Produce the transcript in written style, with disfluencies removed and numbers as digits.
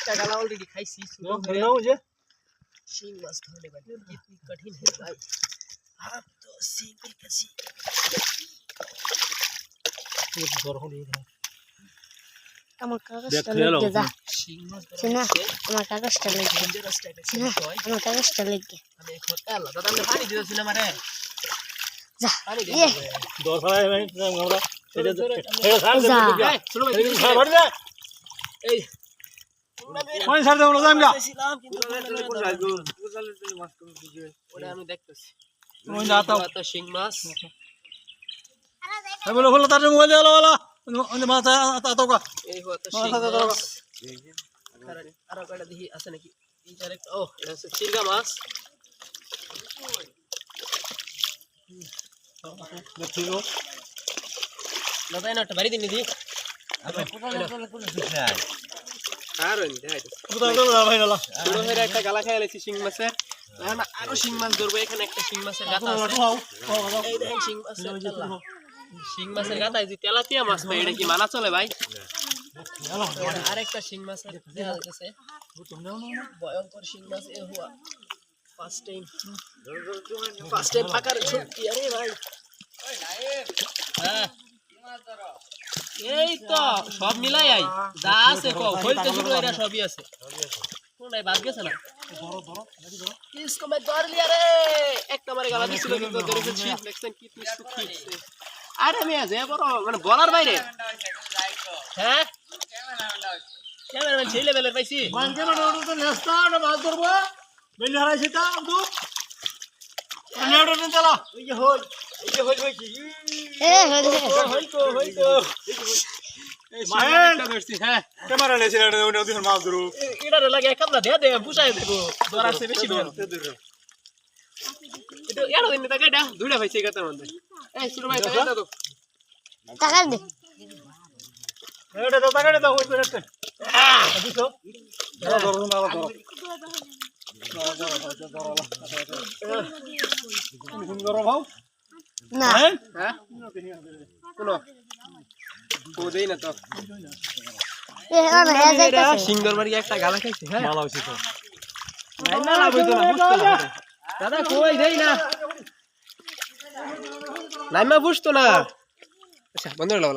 একটা গালা অলরেडी খাইছি नाउ जे শিং মাছ ধরने भाई कितनी कठिन है भाई आप तो सीख कैसी जोर हो रहा আমার কাগজটা লেগে যা শিং মাছ চিনা আমার কাগজটা লেগে চিনা আমার কাগজটা লেগে আমি এখন এলা দাদা আমি পানি দিতেছি না মারে যা পানি দে ইয়ে दो साल है हमरा এটা ছাড় দে ছোট ভাই ছাড় দে এই কোন ছাড় দে আমরা যামগা ওটা আমি দেখতেছি ওই দাও তো শিং মাছ এই বলো বলো তার মোবাইল দে वाला ওই মাথা আতাওকা এই হলো তো শিং মাছ আর কয়টা দেখি আছে নাকি এই ডাইরেক্ট ও এটা হচ্ছে চিংড়া মাছ দেখো দাদা না একটা বাড়ি দিন দি আর দেখাইতে কোথাও দাও ভাই নালা ছোট হয়ে একটা গালা খাই লাইছি শিং মাছের না আরো শিং মাছ ধরবো এখানে একটা শিং মাছের গাতা আছে এই দেখেন শিং মাছের তেলা শিং মাছের গাতা এই যে তেলাপিয়া মাছ ভাই এটা কি মানা চলে ভাই আরেকটা শিং মাছের দেখা যাচ্ছে ভয়ঙ্কর শিং মাছ এ হুয়া ফার্স্ট টাইম পাকার ছুটি আরে ভাই হ্যাঁ এই তো সব মিলাই আই যা আছে কও হইতে শুরু এরা সবই আছে কোনটাই বাদ গেছে না किसको मैं दौड़ लिया रे एक नंबर गाला দিছিল কিন্তু ধরে ফেলছি দেখছেন কি সুখী আরে আমি আজ বড় মানে বলার বাইরে হ্যাঁ ক্যামেরাম্যান সেই লেভেলের পাইছি মান ক্যামেরা ওটা তো নেস্তা ওটা মাছ ধরবো বেলি হারাইছে তা তো নেড়ো নিন চালা এই যে হই হইছি এ হই তো মাহেন ধরছি হ্যাঁ ক্যামেরা লেছে এটা ওই দিন মাছ ধরু এটা লাগে কামলা দে বুঝাই দেব ধরাছে বেশি বের এটা এড়ো দিন তা কাটা দুইটা পাইছে গাতার মধ্যে এই ছোট ভাই টাকা দাও টাকা দে এটা তো টাকা দাও ওই পেরেতে দিছো ধরো মালা ধরো ধরো ভাও না হ্যাঁ কোন ও দেই না তো এ না এ যাইতাছে সিঙ্গর মারি একটা গালা খাইছে হ্যাঁ ভালো হইছে তো না লাভ হইতো না বুঝতো না দাদা কই দেই না নাইমা বুঝতো না আচ্ছা বন্ধ হলো